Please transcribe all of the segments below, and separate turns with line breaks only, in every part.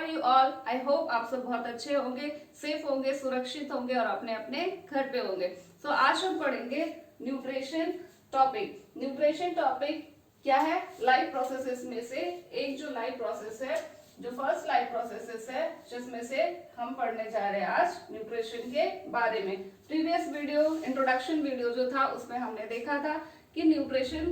You all? I hope आप सब बहुत अच्छे होंगे, सेफ होंगे, सुरक्षित होंगे और अपने अपने घर पे होंगे। सो आज हम पढ़ेंगे न्यूट्रिशन टॉपिक। न्यूट्रिशन टॉपिक क्या है? लाइफ प्रोसेसेस में से एक जो लाइफ प्रोसेस है, जो फर्स्ट लाइफ प्रोसेसेस है, जिसमें से हम पढ़ने जा रहे हैं आज न्यूट्रिशन के बारे में। प्रीवियस वीडियो, इंट्रोडक्शन वीडियो जो था, उसमें हमने देखा था कि न्यूट्रिशन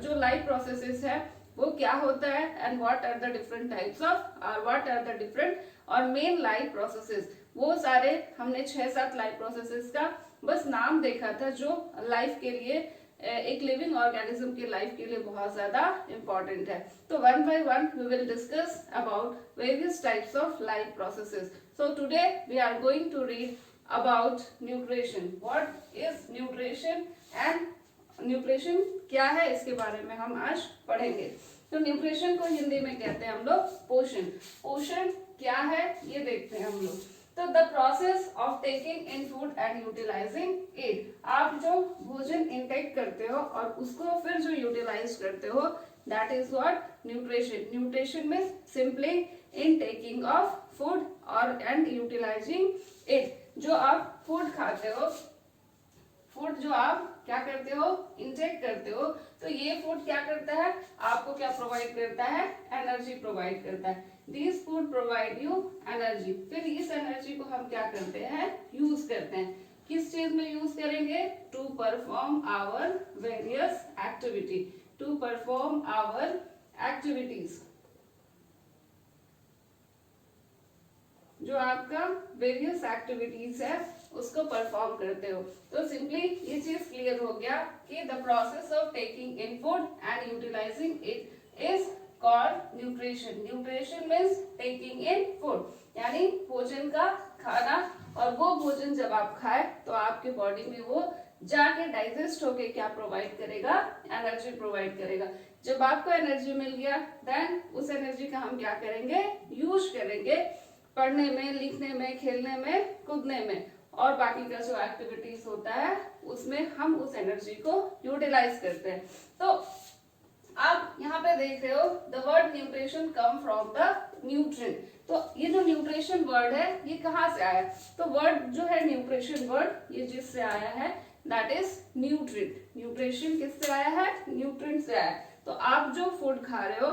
जो लाइफ प्रोसेसेस है वो क्या होता है and what are the different types of what are the different और मेन लाइफ प्रोसेसेस। वो सारे हमने 6-7 लाइफ प्रोसेसेस का बस नाम देखा था जो लाइफ के लिए, एक लिविंग ऑर्गेनिज्म की लाइफ के लिए बहुत ज्यादा इंपॉर्टेंट है। तो one by one we will discuss about various types of life processes. So today we are going to read about nutrition. What is nutrition and nutrition क्या है, इसके बारे में हम आज पढ़ेंगे। तो न्यूट्रिशन को हिंदी में कहते हैं हम लोग पोषण। पोषण क्या है ये देखते हैं हम लोग। तो the process of taking in food and utilising it. आप जो भोजन इनटेक करते हो और उसको फिर जो यूटिलाइज करते हो, that is what nutrition. Nutrition means simply in taking of food और एंड यूटिलाइजिंग इट। जो आप फूड खाते हो, फूड जो आप क्या करते हो, इंटेक करते हो, तो ये फूड क्या करता है, आपको क्या प्रोवाइड करता है, एनर्जी प्रोवाइड करता है। This food provide you energy. फिर इस एनर्जी को हम क्या करते हैं, यूज करते हैं। किस चीज में यूज करेंगे? To perform our various activity, to perform our activities. जो आपका वेरियस एक्टिविटीज है उसको परफॉर्म करते हो। तो सिंपली ये चीज क्लियर हो गया कि the process of taking in food and utilising it is called nutrition. Nutrition means taking in food, यानी भोजन का खाना। और वो भोजन जब आप खाए तो आपके बॉडी में वो जाके डाइजेस्ट होके क्या प्रोवाइड करेगा, एनर्जी प्रोवाइड करेगा। जब आपको एनर्जी मिल गया, देन उस एनर्जी का हम क्या करेंगे, यूज करेंगे पढ़ने में, लिखने में, खेलने में, कूदने में और बाकी का जो एक्टिविटीज होता है उसमें हम उस एनर्जी को यूटिलाइज करते हैं। तो आप यहाँ पे देख रहे हो the word nutrition come from the nutrient. तो ये जो न्यूट्रिशन वर्ड है ये कहाँ से आया? तो वर्ड जो है न्यूट्रिशन वर्ड, ये जिससे आया है दैट इज न्यूट्रिएंट। न्यूट्रिशन किससे आया है? न्यूट्रिएंट से आया है। तो आप जो फूड खा रहे हो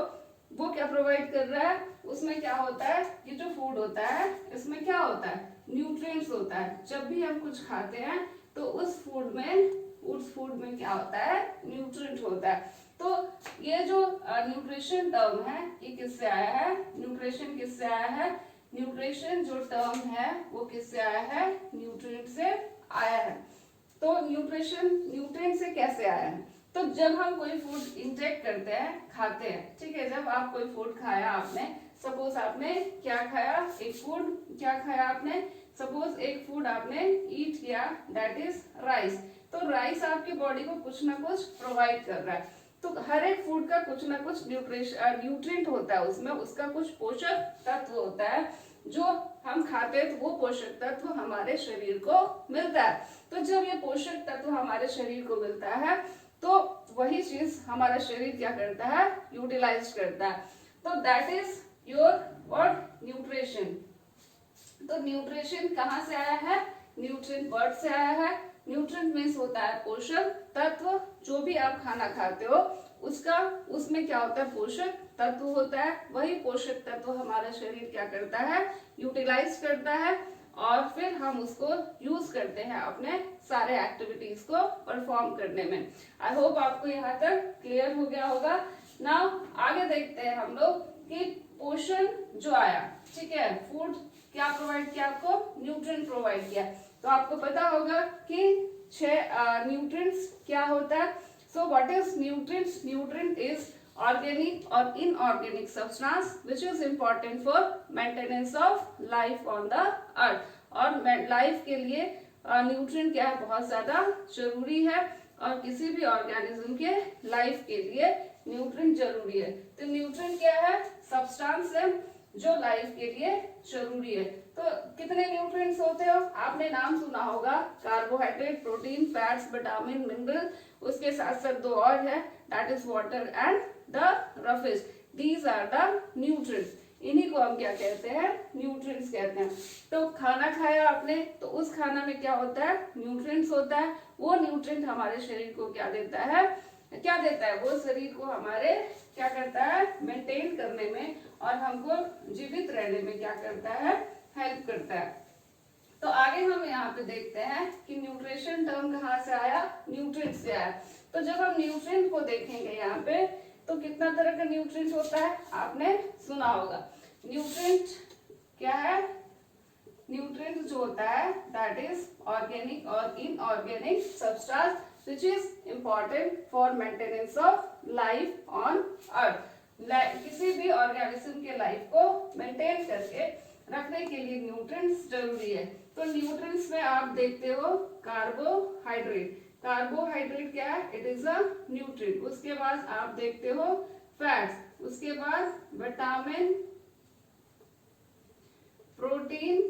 वो क्या प्रोवाइड कर रहा है, उसमें क्या होता है, ये जो फूड होता है इसमें क्या होता है, न्यूट्रिएंट्स होता है। जब भी हम कुछ खाते हैं तो उस फूड में क्या होता है, न्यूट्रिएंट होता है। तो ये जो न्यूट्रिशन टर्म है ये किससे आया है? न्यूट्रिशन किससे आया है? न्यूट्रिशन जो टर्म है वो किससे आया है? न्यूट्रिएंट से आया है। तो न्यूट्रिशन न्यूट्रिएंट से कैसे आया है? तो जब हम कोई फूड इंटेक करते हैं, खाते हैं, ठीक है, जब आप कोई फूड खाया, आपने सपोज आपने क्या खाया, एक फूड क्या खाया आपने, सपोज एक फूड आपने ईट किया, दैट इज राइस। तो राइस आपकी बॉडी को कुछ ना कुछ प्रोवाइड कर रहा है। तो हर एक फूड का कुछ ना कुछ न्यूट्रिएंट होता है, उसमें उसका कुछ पोषक तत्व होता है जो हम खाते हैं, तो वो पोषक तत्व हमारे शरीर को मिलता है। तो जब ये पोषक तत्व हमारे शरीर को मिलता है तो वही चीज हमारा शरीर क्या करता है, यूटिलाइज करता है। तो that is your what, nutrition. तो न्यूट्रिशन कहाँ से आया है? न्यूट्रिएंट वर्ड से आया है। न्यूट्रिएंट मींस होता है पोषक तत्व। जो भी आप खाना खाते हो उसका, उसमें क्या होता है, पोषक तत्व होता है। वही पोषक तत्व हमारा शरीर क्या करता है, यूटिलाइज करता है और फिर हम उसको यूज करते हैं अपने सारे एक्टिविटीज को परफॉर्म करने में। आई होप आपको यहाँ तक क्लियर हो गया होगा। नाउ आगे देखते हैं हम लोग कि पोषण जो आया, ठीक है, फूड क्या प्रोवाइड किया आपको, न्यूट्रिएंट प्रोवाइड किया। तो आपको पता होगा कि 6 न्यूट्रिएंट्स क्या होता है। So what is nutrients? Nutrient is organic or inorganic substance which is important for maintenance of life on the earth। और लाइफ के लिए न्यूट्रिएंट क्या है, बहुत ज्यादा जरूरी है। और किसी भी ऑर्गेनिज्म के लाइफ के लिए न्यूट्रिएंट जरूरी है। तो न्यूट्रिएंट क्या है? सब्सटेंस है जो लाइफ के लिए जरूरी है। तो कितने न्यूट्रिएंट्स होते हो, आपने नाम सुना होगा, carbohydrate, protein, fats, vitamin, mineral. उसके साथ साथ 2 और है, that is water and the roughage. These are the nutrients. इन्हीं को हम क्या कहते हैं, न्यूट्रिएंट्स कहते हैं। तो खाना खाया आपने, तो उस खाना में क्या होता है, न्यूट्रिएंट्स होता है। वो न्यूट्रिएंट हमारे शरीर को क्या देता है, वो शरीर को हमारे क्या करता है, मेंटेन करने में और हमको जीवित रहने में क्या करता है, हेल्प करता है। तो आगे हम यहाँ पे देखते हैं कि न्यूट्रिशन टर्म कहाँ से आया, न्यूट्रिएंट से आया। तो जब हम न्यूट्रिएंट को देखेंगे यहाँ पे, तो कितना तरह का न्यूट्रिएंट होता है, आपने सुना होगा। न्यूट्रिएंट क्या है, न्यूट्रिएंट जो होता है दैट इज ऑर्गेनिक और inorganic substance which is important for maintenance of life on earth। किसी भी ऑर्गेनिज्म के लाइफ को मेंटेन करके रखने के लिए न्यूट्रिएंट्स जरूरी है। तो न्यूट्रिएंट्स में आप देखते हो कार्बोहाइड्रेट। कार्बोहाइड्रेट क्या है, इट इज अ न्यूट्रिएंट। उसके बाद आप देखते हो फैट्स, उसके बाद विटामिन, प्रोटीन,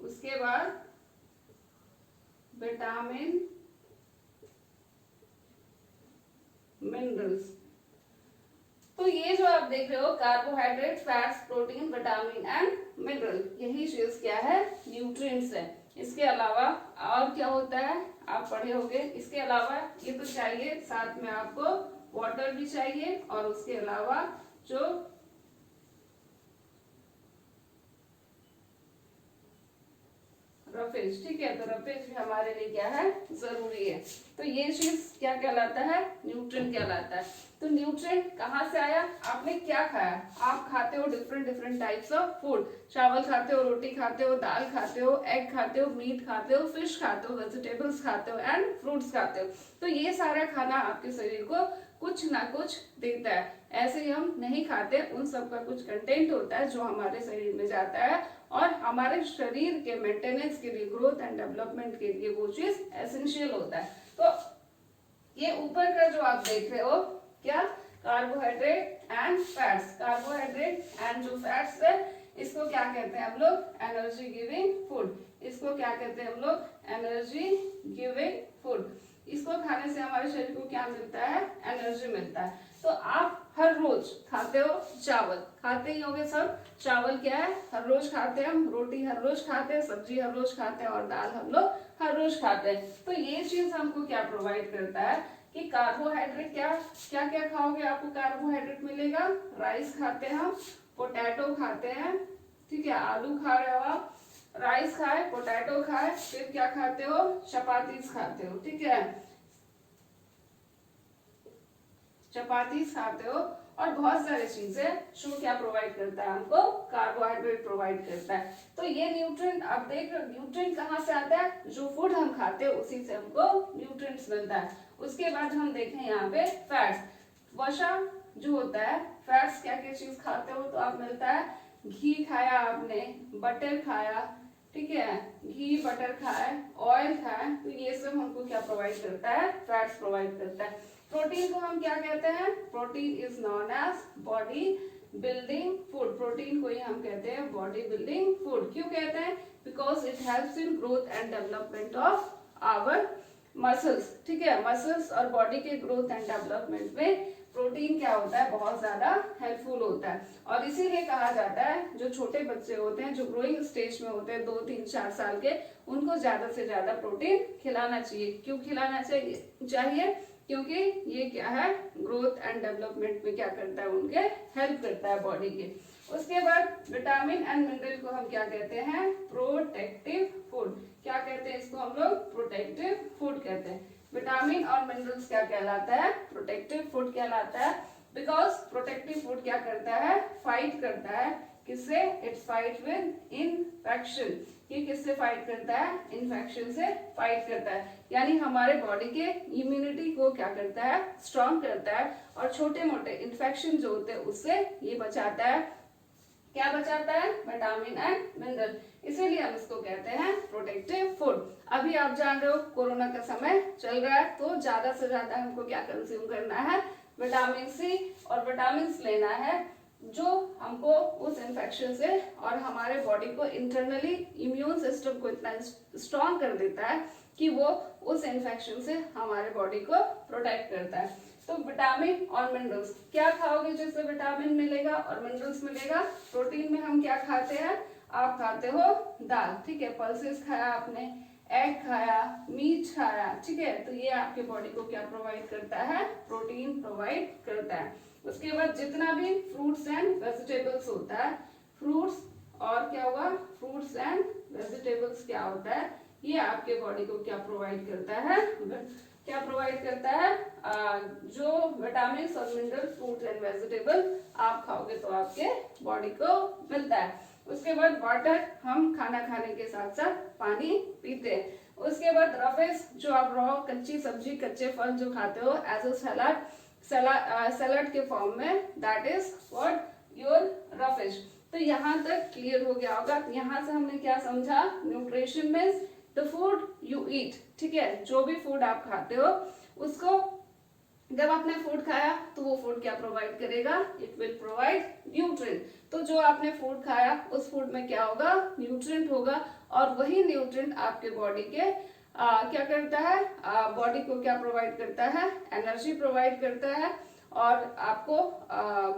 उसके बाद विटामिन, मिनरल्स। तो ये जो आप देख रहे हो carbohydrate, fats, protein, vitamin and mineral, यही चीज क्या है, न्यूट्रिएंट्स है। इसके अलावा और क्या होता है, आप पढ़े होंगे। इसके अलावा ये तो चाहिए, साथ में आपको वाटर भी चाहिए, और उसके अलावा जो रफेज, ठीक है, तो रफेज भी हमारे लिए क्या है, जरूरी है। तो ये चीज क्या कहलाता है, न्यूट्रिएंट कहलाता है। तो न्यूट्रिएंट कहाँ से आया, आपने क्या खाया, आप खाते हो different different types of food. चावल खाते हो, रोटी खाते हो, दाल खाते हो, एग खाते हो, मीट खाते हो, फिश खाते हो, वेजिटेबल्स खाते हो एंड फ्रूट्स खाते हो। तो ये सारा खाना आपके शरीर को कुछ ना कुछ देता है। ऐसे ही हम नहीं खाते, उन सब का कुछ कंटेंट होता है जो हमारे शरीर में जाता है और हमारे शरीर के मेंटेनेंस के लिए, ग्रोथ एंड डेवलपमेंट के लिए वो चीज एसेंशियल होता है। तो ये ऊपर का जो आप देख रहे हो क्या, carbohydrate and fats. Carbohydrate and जो फैट्स है, इसको क्या कहते हैं हम लोग, एनर्जी गिविंग फूड। इसको क्या कहते हैं हम लोग, एनर्जी गिविंग फूड। इसको खाने से हमारे शरीर को क्या मिलता है, एनर्जी मिलता है। तो आप हर रोज खाते हो चावल, खाते ही होंगे सब। चावल क्या है, हर रोज खाते हैं हम, रोटी हर रोज खाते हैं, सब्जी हर रोज खाते हैं और दाल हम लोग हर रोज खाते हैं। तो ये चीज हमको क्या प्रोवाइड करता है कि कार्बोहाइड्रेट क्या क्या क्या खाओगे, आपको कार्बोहाइड्रेट मिलेगा। राइस खाते हैं हम, पोटैटो खाते हैं, ठीक है, आलू खा रहे हो आप, राइस खाए, पोटैटो खाए, फिर क्या खाते हो, चपातीस खाते हो, ठीक है, चपातीस खाते हो और बहुत सारी चीजें जो क्या प्रोवाइड करता है हमको, कार्बोहाइड्रेट प्रोवाइड करता है। तो ये न्यूट्रिएंट आप देख रहे हो, न्यूट्रिएंट कहाँ से आता है, जो फूड हम खाते हैं उसी से हमको न्यूट्रिएंट्स मिलता है। उसके बाद हम देखें यहाँ पे फैट्स, वसा जो होता है, फैट्स क्या क्या चीज खाते हो तो आप मिलता है, घी खाया आपने, बटर खाया, ठीक है, घी बटर खाए, ऑयल खाए, तो ये सब हमको क्या प्रोवाइड करता है, फैट्स प्रोवाइड करता है। प्रोटीन को हम क्या कहते हैं, protein is known as body building food. Protein को ही हम कहते हैं बॉडी बिल्डिंग फूड। क्यों कहते हैं, because it helps in growth and development of our muscles, ठीक है, मसल्स और बॉडी के ग्रोथ एंड डेवलपमेंट में प्रोटीन क्या होता है, बहुत ज्यादा हेल्पफुल होता है। और इसीलिए कहा जाता है जो छोटे बच्चे होते हैं, जो ग्रोइंग स्टेज में होते हैं 2, 3, 4 साल के, उनको ज्यादा से ज्यादा प्रोटीन खिलाना चाहिए। क्यों खिलाना चाहिए, क्योंकि ये क्या है, ग्रोथ एंड डेवलपमेंट में क्या करता है, उनके हेल्प करता है बॉडी के। उसके बाद विटामिन एंड मिनरल को हम क्या कहते हैं, प्रोटेक्टिव फूड। क्या कहते हैं इसको हम लोग, प्रोटेक्टिव फूड कहते हैं। विटामिन और मिनरल्स क्या कहलाता है, प्रोटेक्टिव फूड कहलाता है। बिकॉज प्रोटेक्टिव फूड क्या करता है, फाइट करता है, किससे, इट फाइट विद इन्फेक्शन। ये किससे फाइट करता है, इन्फेक्शन से फाइट करता है, यानी हमारे बॉडी के इम्यूनिटी को क्या करता है, स्ट्रॉन्ग करता है और छोटे मोटे इन्फेक्शन जो होते हैं उससे ये बचाता है। क्या बचाता है, विटामिन एंड मिनरल। इसीलिए हम इसको कहते हैं प्रोटेक्टिव फूड। अभी आप जान रहे हो कोरोना का समय चल रहा है, तो ज्यादा से ज्यादा हमको क्या कंज्यूम करना है, विटामिन सी और विटामिन लेना है, जो हमको उस इन्फेक्शन से और हमारे बॉडी को इंटरनली इम्यून सिस्टम को इतना स्ट्रॉन्ग कर देता है कि वो उस इन्फेक्शन से हमारे बॉडी को प्रोटेक्ट करता है। तो विटामिन और मिनरल्स, क्या खाओगे जिससे विटामिन मिलेगा और मिनरल्स मिलेगा? प्रोटीन में हम क्या खाते हैं? आप खाते हो दाल, ठीक है, पल्सेस खाया आपने, एग खाया, मीट खाया, ठीक है, तो ये आपके बॉडी को क्या प्रोवाइड करता है? प्रोटीन प्रोवाइड करता है। उसके बाद जितना भी फ्रूट्स एंड वेजिटेबल्स होता है, फ्रूट्स और क्या होगा? फ्रूट्स एंड वेजिटेबल्स क्या होता है? ये आपके बॉडी को क्या प्रोवाइड करता है? क्या प्रोवाइड करता है? जो विटामिन और मिनरल फ्रूट एंड वेजिटेबल आप खाओगे तो आपके बॉडी को मिलता है। उसके बाद वाटर, हम खाना खाने के साथ साथ पानी पीते हैं। उसके बाद रफेज, जो आप रॉ कच्ची सब्जी कच्चे फल जो खाते हो एज अ सलाद के फॉर्म में, that is what your roughage. तो यहाँ तक क्लियर हो गया होगा। यहाँ से हमने क्या समझा? Nutrition means the food you eat, ठीक है, जो भी फूड आप खाते हो उसको जब आपने फूड खाया तो वो फूड क्या प्रोवाइड करेगा? It will provide nutrient. तो जो आपने फूड खाया उस फूड में क्या होगा? न्यूट्रिएंट होगा, और वही न्यूट्रिएंट आपके बॉडी के क्या करता है? बॉडी को क्या प्रोवाइड करता है? एनर्जी प्रोवाइड करता है। और आपको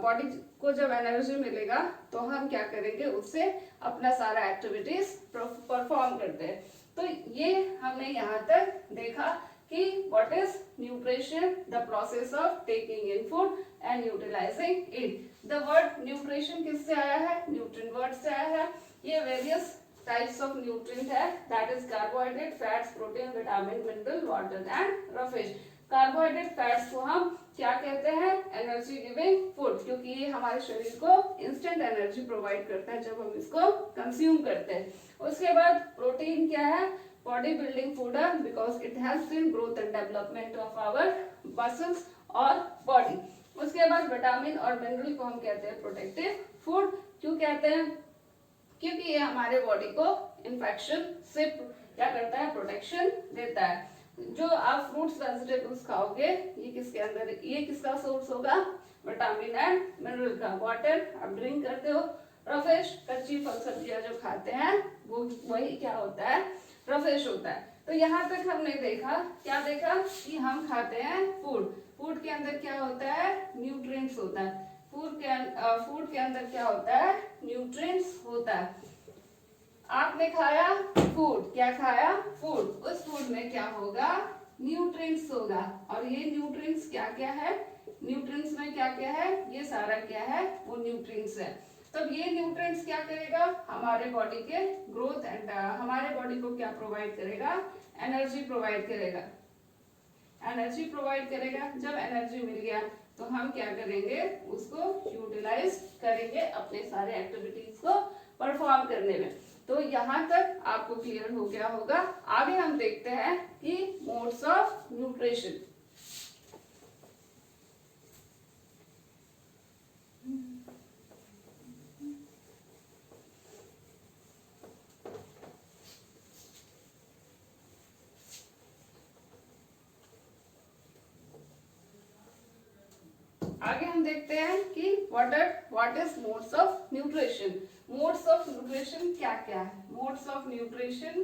बॉडी को जब एनर्जी मिलेगा तो हम क्या करेंगे? उससे अपना सारा एक्टिविटीज परफॉर्म करते हैं। तो ये हमने यहाँ तक देखा कि what is nutrition, the process of taking in food and utilizing it. The word nutrition किससे आया है? nutrient word से आया है। ये various types of nutrient है, that is carbohydrate, fats, protein, vitamin, mineral, water and roughage. Carbohydrate fats को हम क्या कहते हैं? एनर्जी गिविंग फूड, क्योंकि ये हमारे शरीर को इंस्टेंट एनर्जी प्रोवाइड करता है जब हम इसको कंज्यूम करते हैं। उसके बाद प्रोटीन क्या है? बॉडी बिल्डिंग फूड है, because it helps in growth and development of our muscles और बॉडी। उसके बाद विटामिन और मिनरल को हम कहते हैं प्रोटेक्टिव फूड। क्यों कहते हैं? क्योंकि ये हमारे बॉडी को इन्फेक्शन से क्या करता है? प्रोटेक्शन देता है। जो आप फ्रूट्स वेजिटेबल्स खाओगे, ये किसके अंदर, ये किसका सोर्स होगा? विटामिन एंड मिनरल का। वाटर आप ड्रिंक करते हो, रफेश कच्ची फल सब्जियां जो खाते हैं वो वही क्या होता है? रफेश होता है। तो यहाँ तक हमने देखा, क्या देखा? कि हम खाते हैं फूड, फूड के अंदर क्या होता है? न्यूट्रिएंट्स होता है। फूड के अंदर क्या होता है? न्यूट्रिएंट्स होता है। आपने खाया फूड, क्या खाया? फूड, उस फूड में क्या होगा? न्यूट्रिएंट्स होगा। और ये न्यूट्रिएंट्स क्या क्या है? न्यूट्रिएंट्स में क्या क्या है? ये सारा क्या है? वो न्यूट्रिएंट्स है। तब ये न्यूट्रिएंट्स क्या करेगा? हमारे बॉडी के ग्रोथ एंड हमारे बॉडी को क्या प्रोवाइड करेगा? एनर्जी प्रोवाइड करेगा। एनर्जी प्रोवाइड करेगा। जब एनर्जी मिल गया तो हम क्या करेंगे? उसको यूटिलाइज करेंगे अपने सारे एक्टिविटीज को परफॉर्म करने में। तो यहाँ तक आपको क्लियर हो गया होगा। आगे हम देखते हैं कि मोड्स ऑफ न्यूट्रिशन। आगे हम देखते हैं कि what is modes of nutrition. Modes of nutrition क्या क्या है? Modes of nutrition,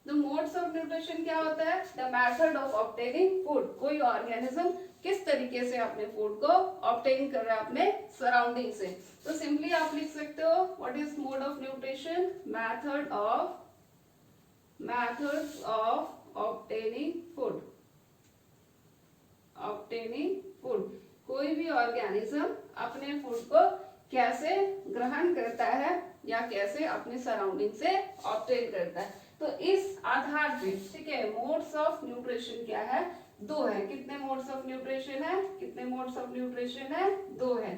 the modes of nutrition क्या होता है? The method of obtaining food. कोई ऑर्गेनिज्म किस तरीके से अपने फूड को ऑब्टेन कर रहा है अपने सराउंडिंग से। तो सिंपली आप लिख सकते हो what is mode off nutrition? methods of obtaining food। कोई भी ऑर्गेनिज्म अपने फूड को कैसे ग्रहण करता है या कैसे अपने सराउंडिंग से ऑब्टेन करता है। तो इस आधार पे, ठीक है, मोड्स ऑफ न्यूट्रिशन क्या है? दो है। कितने मोड्स ऑफ न्यूट्रिशन है? कितने मोड्स ऑफ न्यूट्रिशन है? दो है।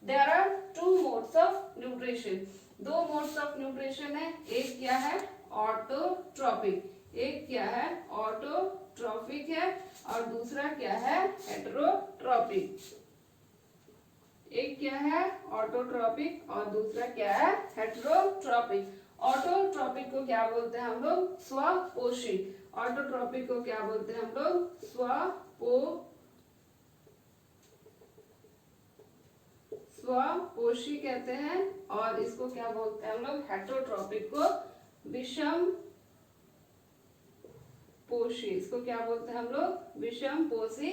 There are two modes of nutrition. दो मोड्स ऑफ न्यूट्रिशन है। एक क्या है? ऑटोट्रॉपिक। एक क्या है? ऑटोट्रॉपिक है, और दूसरा क्या है? हेटेरोट्रॉपिक। एक क्या है? ऑटोट्रॉपिक, और दूसरा क्या है? हेटेरोट्रॉपिक। ऑटोट्रॉपिक को क्या बोलते हैं हम लोग? स्वपोषी। ऑटोट्रॉपिक को क्या बोलते हैं हम लोग? स्वपोषी कहते हैं। और इसको क्या बोलते हैं हम लोग? हेटेरोट्रॉपिक को विषम पोषी, इसको क्या बोलते हैं हम लोग, विषम पोषी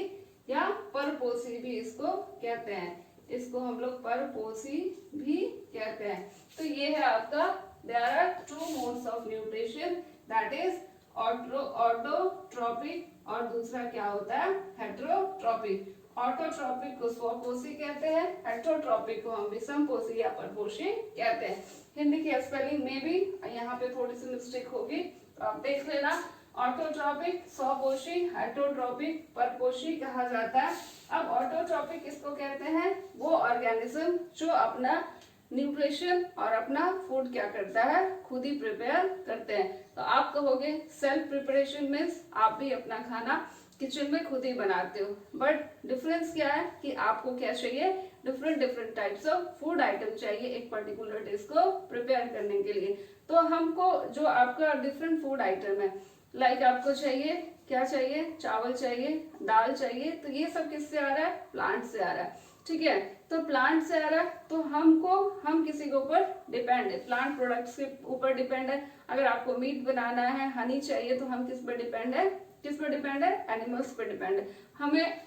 या परपोषी भी इसको कहते हैं, इसको हम लोग परपोषी भी कहते हैं। तो ये है आपका, there are two modes of nutrition, that is autotrophic और दूसरा क्या होता है, हेटेरोट्रॉपिक। ऑटोट्रॉपिक को स्वपोषी कहते हैं, हेटेरोट्रॉपिक को हम विषमपोषी या परपोषी कहते हैं। हिंदी की स्पेलिंग में भी यहाँ पे थोड़ी सी मिस्टेक होगी, तो आप देख लेना। ऑटोट्रॉपिक स्वपोषी, हेटेरोट्रॉपिक परपोषी कहा जाता है। अब ऑटोट्रॉपिक किसको कहते हैं, वो ऑर्गेनिज्म जो अपना न्यूट्रिशन और अपना फूड क्या करता है, खुद ही प्रिपेयर करते हैं। तो आप कहोगे सेल्फ प्रिपरेशन मीन्स आप भी अपना खाना किचन में खुद ही बनाते हो, बट डिफरेंस क्या है कि आपको क्या चाहिए, different types of food item चाहिए एक पर्टिकुलर डिश को प्रिपेयर करने के लिए। तो हमको जो आपका डिफरेंट फूड आइटम है, लाइक आपको चाहिए, क्या चाहिए, चावल चाहिए, दाल चाहिए, तो ये सब किससे आ रहा है, प्लांट से आ रहा है, ठीक है। तो प्लांट से आ रहा है, तो हम किसी के ऊपर डिपेंड है, प्लांट प्रोडक्ट्स के ऊपर डिपेंड है। अगर आपको मीट बनाना है, हनी चाहिए, तो हम किस पर डिपेंड है, किस पर डिपेंड है, एनिमल्स पर डिपेंड है। हमें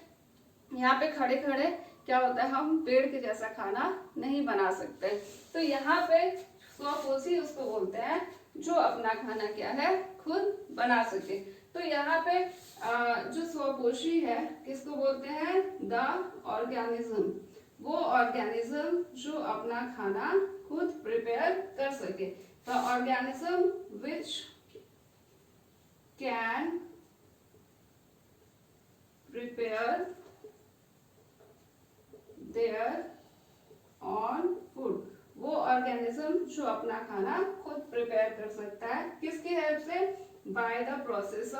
यहाँ पे खड़े खड़े क्या होता है, हम पेड़ के जैसा खाना नहीं बना सकते। तो यहाँ पे स्वपोषी उसको बोलते हैं जो अपना खाना क्या है, खुद बना सके। तो यहाँ पे जो स्वपोषी है किसको बोलते हैं, द ऑर्गेनिज्म, वो ऑर्गेनिज्म जो अपना खाना खुद प्रिपेयर कर सके। The organism which can prepare their on food, वो ऑर्गेनिज्म जो अपना खाना खुद प्रिपेयर कर सकता है, किसकी हेल्प से, by the process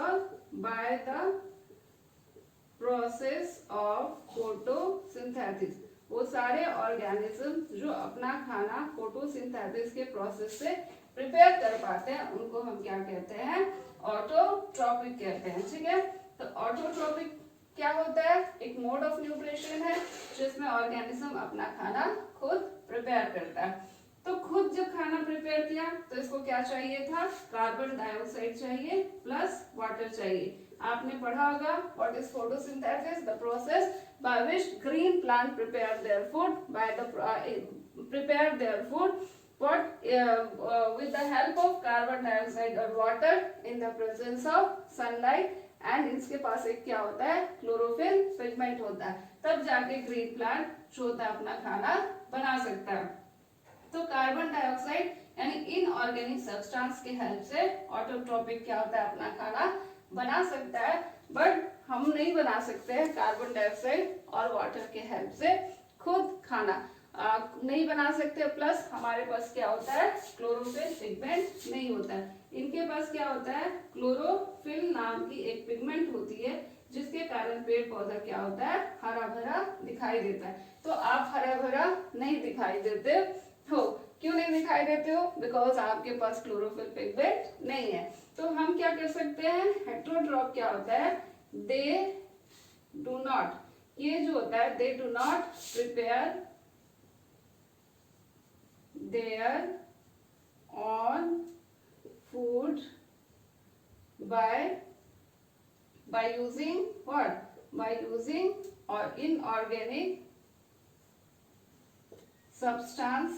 of photosynthesis. वो सारे ऑर्गेनिज्म जो अपना खाना फोटोसिंथेसिस के प्रोसेस से प्रिपेयर कर पाते हैं, उनको हम क्या कहते हैं, ऑटोट्रॉपिक कहते हैं, ठीक है। तो ऑटोट्रॉपिक क्या होता है, एक मोड ऑफ न्यूट्रिशन है जिसमें ऑर्गेनिज्म अपना खाना खुद प्रिपेयर करता है। तो खुद जब खाना प्रिपेयर किया तो इसको क्या चाहिए था, कार्बन डाइऑक्साइड चाहिए प्लस वाटर चाहिए। आपने पढ़ा होगा what is photosynthesis, the process by which green plant prepare their food with the help of carbon dioxide और water in the presence of sunlight, and इसके पास एक क्या होता है, क्लोरोफिल पिगमेंट होता है, तब जाके ग्रीन प्लांट जो होता है अपना खाना बना सकता है। तो कार्बन डाइऑक्साइड यानी इनऑर्गेनिक सब्सटेंस के हेल्प से ऑटोट्रॉपिक क्या होता है, अपना खाना बना सकता है, बट हम नहीं बना सकते हैं कार्बन डाइऑक्साइड और वाटर के हेल्प से खुद खाना नहीं बना सकते। प्लस हमारे पास क्या होता है, क्लोरोफिल पिगमेंट नहीं होता है। इनके पास क्या होता है, क्लोरोफिल नाम की एक पिगमेंट होती है जिसके कारण पेड़ पौधा क्या होता है, हरा भरा दिखाई देता है। तो आप हरा भरा नहीं दिखाई देते हो, क्यों नहीं दिखाई देते हो, बिकॉज आपके पास क्लोरोफिल पिगमेंट नहीं है। तो हम क्या कर सकते हैं, हेटेरोट्रॉप क्या होता है, दे डू नॉट, ये जो होता है they do not prepare their own food by using what, by using or inorganic substance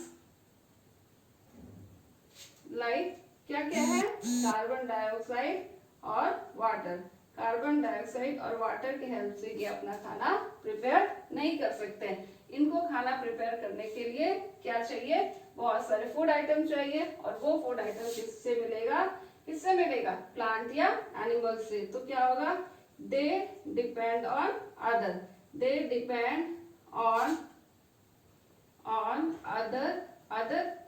like क्या क्या है, कार्बन डाइऑक्साइड और वाटर। कार्बन डाइऑक्साइड और वाटर की हेल्प से ये अपना खाना प्रिपेयर नहीं कर सकते। इनको खाना प्रिपेयर करने के लिए क्या चाहिए, बहुत सारे फूड आइटम चाहिए, और वो फूड आइटम किससे मिलेगा, किससे मिलेगा, प्लांट या एनिमल से। तो क्या होगा, they depend on other, they depend on other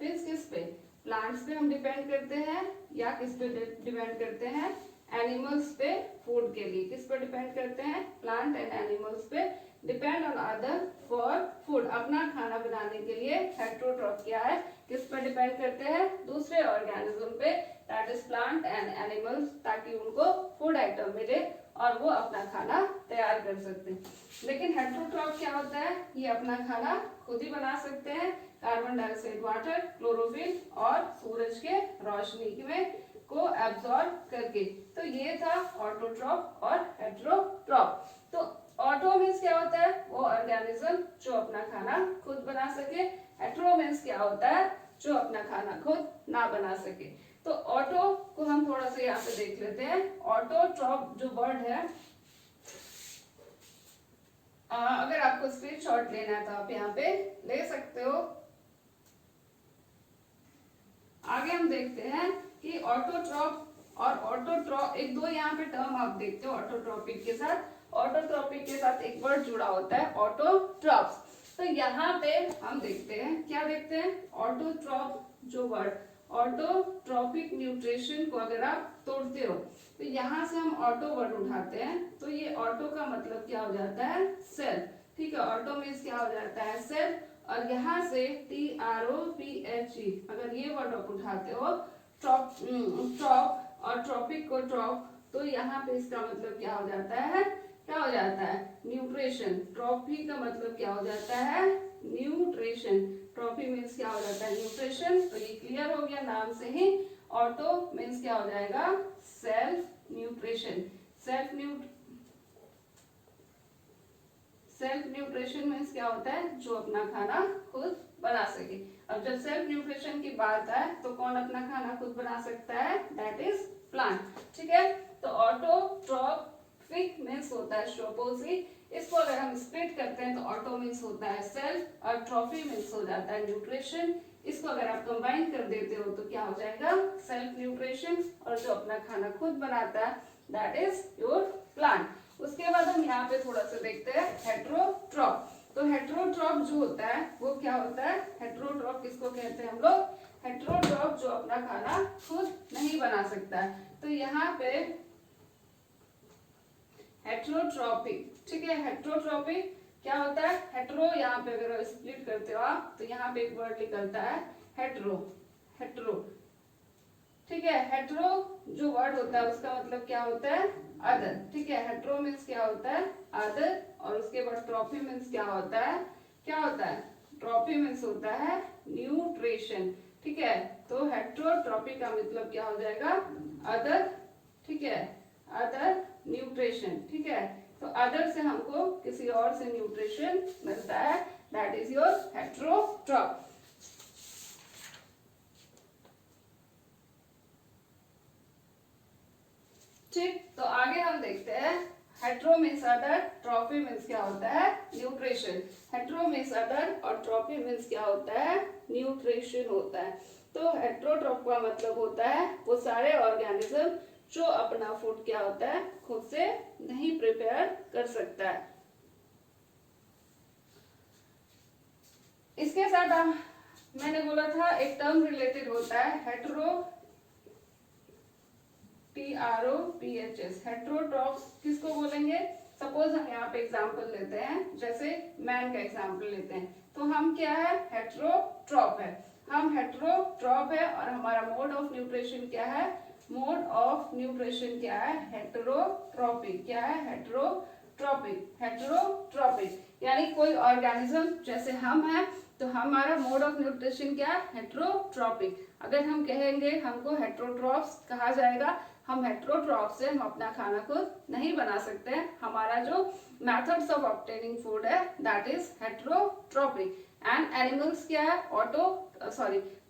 means किस पे, प्लांट्स पे हम डिपेंड करते हैं, या किस पे डिपेंड करते हैं, एनिमल्स पे फूड के लिए। किस पे डिपेंड करते हैं, प्लांट एंड एनिमल्स पे depend on other for food, अपना खाना बनाने के लिए। हेटेरोट्रॉप क्या है, किस पर डिपेंड करते हैं, दूसरे ऑर्गेनिज्म पे, that is plant and animals, ताकि उनको फूड आइटम मिले और वो अपना खाना तैयार कर सकते हैं। लेकिन हेटेरोट्रॉप क्या होता है, ये अपना खाना खुद ही बना सकते हैं, कार्बन डाइऑक्साइड, वाटर, क्लोरोफिल और सूरज के रोशनी में को एब्जॉर्ब करके। तो ये था ऑटोट्रॉफ और हेटेरोट्रॉफ। तो ऑटो मीन्स क्या होता है, वो ऑर्गेनिज्म जो अपना खाना खुद बना सके। हेटेरो मीन्स क्या होता है, जो अपना खाना खुद ना बना सके। तो ऑटो को हम थोड़ा सा यहाँ पे देख लेते हैं। ऑटोट्रॉफ जो वर्ड है, अगर आपको स्क्रीनशॉट लेना है तो आप यहाँ पे ले सकते हो। आगे हम देखते हैं कि ऑटोट्रॉफ और ऑटोट्रॉफ, एक दो यहाँ पे टर्म आप देखते हो ऑटोट्रॉपिक के साथ। ऑटोट्रॉपिक के साथ एक वर्ड जुड़ा होता है ऑटोट्रॉप्स। तो यहाँ पे हम देखते हैं, क्या देखते हैं, ऑटोट्रॉप जो वर्ड, ऑटोट्रॉपिक न्यूट्रिशन को अगर आप तोड़ते हो तो यहाँ से हम ऑटो वर्ड उठाते हैं। तो ये ऑटो का मतलब क्या हो जाता है, सेल। ठीक है, ऑटो मीन्स क्या हो जाता है, सेल। और यहाँ से TROPHE अगर ये वर्ड आप उठाते हो, ट्रॉप और ट्रॉपिक को ट्रॉप, तो यहाँ पे इसका मतलब क्या हो जाता है, क्या हो जाता है, न्यूट्रिशन। ट्रॉफी का मतलब क्या हो जाता है, न्यूट्रिशन। ट्रॉफी मीन्स क्या हो जाता है, न्यूट्रिशन। तो ये क्लियर हो गया नाम से ही। ऑटो मीन्स क्या हो जाएगा, self nutrition. Self nutrition means क्या होता है, जो अपना खाना खुद बना सके। अब जब सेल्फ न्यूट्रिशन की बात आए तो कौन अपना खाना खुद बना सकता है, दैट इज प्लांट। ठीक है, तो ऑटोट्रॉपिक मीन्स होता है शोपोसी। इसको अगर हम स्प्लिट करते हैं तो ऑटो मीन्स होता है सेल्फ और ट्रॉफी मीन्स हो जाता है न्यूट्रिशन। इसको अगर आप कंबाइन कर देते हो तो क्या हो जाएगा, सेल्फ न्यूट्रिशन, और जो अपना खाना खुद बनाता है दैट इज योर प्लांट। उसके बाद हम यहाँ पे थोड़ा सा देखते हैं हेटेरोट्रॉफ। तो हेटेरोट्रॉफ जो होता है वो क्या होता है, हेटेरोट्रॉफ किसको कहते हैं हम लोग, हेटेरोट्रॉफ जो अपना खाना खुद नहीं बना सकता है। तो यहाँ पे हेटेरोट्रॉपिक, ठीक है, हेटेरोट्रॉपिक क्या होता है, हेटेरो, यहाँ पे अगर स्प्लिट करते हो आप तो यहाँ पे एक वर्ड निकलता है हेटेरो, हेटेरो। ठीक है, हेटेरो जो वर्ड होता है उसका मतलब क्या होता है, अदर। ठीक है, हेटेरो मीन्स क्या होता है, अदर। और उसके बाद ट्रॉफी मीन्स क्या होता है, क्या होता है, ट्रॉफी मीन्स होता है न्यूट्रिशन। ठीक है, तो हेटेरोट्रॉफी का मतलब क्या हो जाएगा, अदर। ठीक है, अदर न्यूट्रिशन। ठीक है, तो अदर से हमको किसी और से न्यूट्रिशन मिलता है, दैट इज योर हेटेरोट्रॉफ। ठीक, तो आगे हम देखते हैं hetero means other, trophy means क्या होता है, न्यूट्रिशन। हेटेरो मीन्स अदर और ट्रॉफी मीन्स क्या होता है, न्यूट्रिशन होता है। तो हेटेरोट्रॉफ का मतलब होता है वो सारे ऑर्गेनिज्म जो अपना फूड क्या होता है खुद से नहीं प्रिपेयर कर सकता है। इसके साथ मैंने बोला था एक टर्म रिलेटेड होता है हेटेरो, TROPHS। हेटेरोट्रॉफ किसको बोलेंगे, सपोज हम यहाँ पे एग्जांपल लेते हैं, जैसे मैन का एग्जांपल लेते हैं, तो हम क्या है, हेटेरोट्रॉफ है। हम हेटेरोट्रॉफ है और हमारा मोड ऑफ न्यूट्रिशन क्या है, मोड ऑफ न्यूट्रिशन क्या है, हेटेरोट्रॉपिक। क्या है, हेटेरोट्रॉपिक, हेटेरोट्रॉपिक। यानी कोई ऑर्गेनिज्म जैसे हम हैं तो हमारा मोड ऑफ न्यूट्रिशन क्या है, हेटेरोट्रॉपिक। अगर हम कहेंगे हमको हेटेरोट्रॉफ्स कहा जाएगा, हम हेटेरोट्रॉफ से हम अपना खाना खुद नहीं बना सकते हैं। हमारा जो मेथड्स ऑफ ऑब्टेनिंग फूड है that is heterotrophic. And animals क्या है,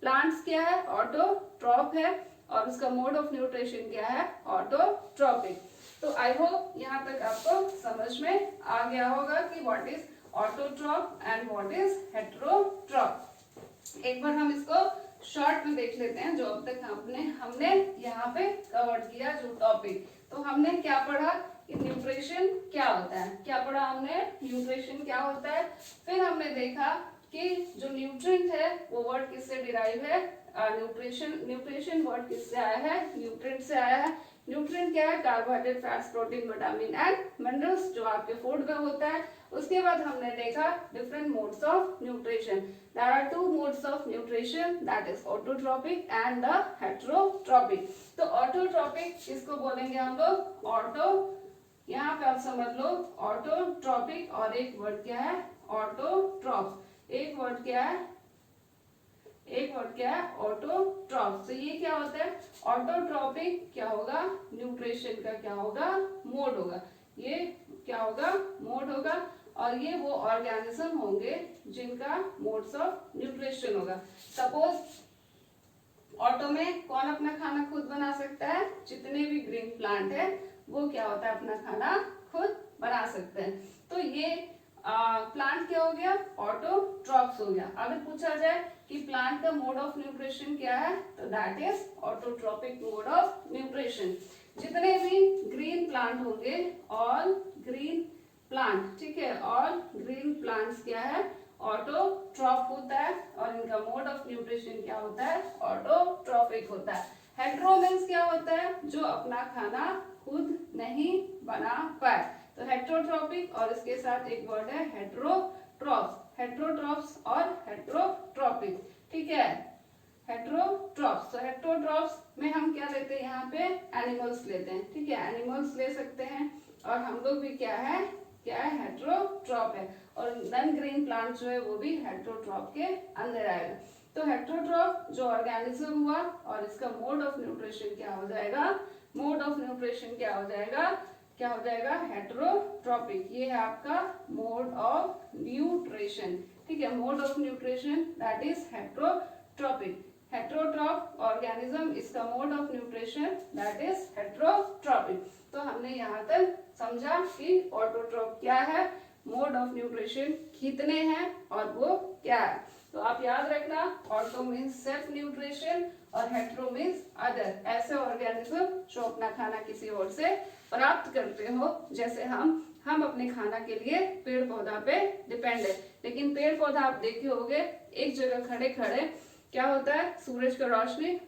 प्लांट्स क्या है, ऑटोट्रॉफ है, और उसका मोड ऑफ न्यूट्रिशन क्या है, ऑटोट्रॉपिक। तो आई होप यहाँ तक आपको समझ में आ गया होगा कि what is autotroph and what is heterotroph. एक बार हम इसको शॉर्ट में देख लेते हैं जो अब तक हमने यहाँ पे कवर किया जो टॉपिक। तो हमने क्या पढ़ा कि न्यूट्रिशन क्या होता है, क्या पढ़ा हमने, न्यूट्रिशन क्या होता है। फिर हमने देखा कि जो न्यूट्रिएंट है वो वर्ड किससे डिराइव है, न्यूट्रिशन वर्ड किससे आया है, न्यूट्रिएंट से आया है। न्यूट्रिएंट क्या है, carbohydrate, fats, protein, vitamin and minerals जो आपके फूड में होता है। उसके बाद हमने देखा different modes of nutrition. There are two modes of nutrition, that is autotrophic and the heterotrophic. तो ऑटोट्रॉपिक किसको बोलेंगे हम लोग, ऑटो, यहाँ पे आप समझ लो ऑटोट्रॉपिक, और एक वर्ड क्या है, ऑटोट्रॉफ। एक वर्ड क्या है, एक वर्ड क्या है, ऑटोट्रॉफ। तो ये क्या होता है, ऑटोट्रॉपिक क्या होगा, न्यूट्रिशन का क्या होगा, मोड होगा। ये क्या होगा, मोड होगा। और ये वो ऑर्गेनिज्म होंगे जिनका मोड्स ऑफ न्यूट्रिशन होगा। सपोज ऑटो में कौन अपना खाना खुद बना सकता है, जितने भी ग्रीन प्लांट है वो क्या होता है, अपना खाना खुद बना सकते हैं। तो ये प्लांट क्या हो गया, ऑटोट्रॉप्स हो गया। अगर पूछा जाए कि प्लांट का मोड ऑफ न्यूट्रिशन क्या है, तो that is autotrophic mode off nutrition. जितने भी ग्रीन प्लांट होंगे, ऑल ग्रीन प्लांट, ठीक है, ऑल ग्रीन प्लांट्स क्या है, ऑटोट्रॉप होता है। और इनका मोड ऑफ न्यूट्रिशन क्या होता है, ऑटोट्रॉपिक होता है। हेटेरो मीन्स क्या होता है, जो अपना खाना खुद नहीं बना पाए, तो हेटेरोट्रॉपिक। और इसके साथ एक वर्ड है हेटेरोट्रॉप्स, हेटेरोट्रॉप्स और हेटेरोट्रॉपिक, ठीक है, हेटेरोट्रॉप्स। तो हेटेरोट्रॉप्स में हम क्या लेते हैं, यहाँ पे एनिमल्स लेते हैं, ठीक है, एनिमल्स ले सकते हैं। और हम लोग भी क्या है, हेटेरोट्रॉप है। और नॉन ग्रीन प्लांट जो है वो भी हेटेरोट्रॉप के अंदर आएगा। तो हेटेरोट्रॉप जो ऑर्गेनिज्म हुआ, और इसका मोड ऑफ न्यूट्रिशन क्या हो जाएगा, मोड ऑफ न्यूट्रिशन क्या हो जाएगा, क्या हो जाएगा, हेटेरोट्रॉपिक। ये है आपका मोड ऑफ न्यूट्रिशन, ठीक है, mode off nutrition that is heterotrophic. Heterotroph organism, इसका mode off nutrition that is heterotrophic. तो हमने यहाँ तक समझा कि ऑटोट्रॉप क्या है, मोड ऑफ न्यूट्रिशन कितने हैं, और वो क्या है। तो आप याद रखना, ऑटो मीन्स सेल्फ न्यूट्रिशन और हेटेरो मीन्स अदर, ऐसे ऑर्गेनिज्म जो अपना खाना किसी और से प्राप्त करते हो। जैसे हम अपने खाना के लिए पेड़ पौधा पे डिपेंड है। लेकिन पेड़ पौधा आप देखे होंगे एक जगह खड़े खड़े क्या होता है, सूरज का रोशनी,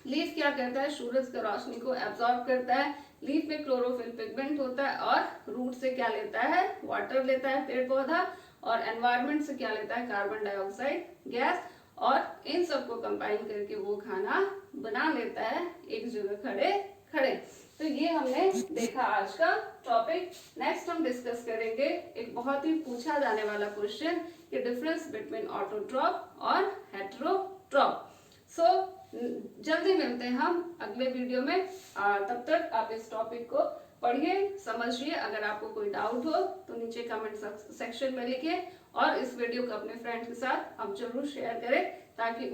लीफ क्या करता है, सूरज की रोशनी को एब्जॉर्ब करता है। लीफ में क्लोरोफिल पिगमेंट होता है, और रूट से क्या लेता है, वाटर लेता है पेड़ पौधा, और एनवायरनमेंट से क्या लेता है, कार्बन डाइऑक्साइड गैस, और इन सबको कंबाइन करके वो खाना बना लेता है एक जगह खड़े खड़े। तो ये हमने देखा आज का टॉपिक। नेक्स्ट हम डिस्कस करेंगे एक बहुत ही पूछा जाने वाला क्वेश्चन, कि डिफरेंस बिटवीन ऑटोट्रॉप और हेटेरोट्रॉप। सो जल्दी मिलते हैं हम अगले वीडियो में। तब तक आप इस टॉपिक को पढ़िए, समझिए। अगर आपको कोई डाउट हो तो नीचे कमेंट सेक्शन में लिखिए, और इस वीडियो को अपने फ्रेंड्स के साथ आप जरूर शेयर करें, ताकि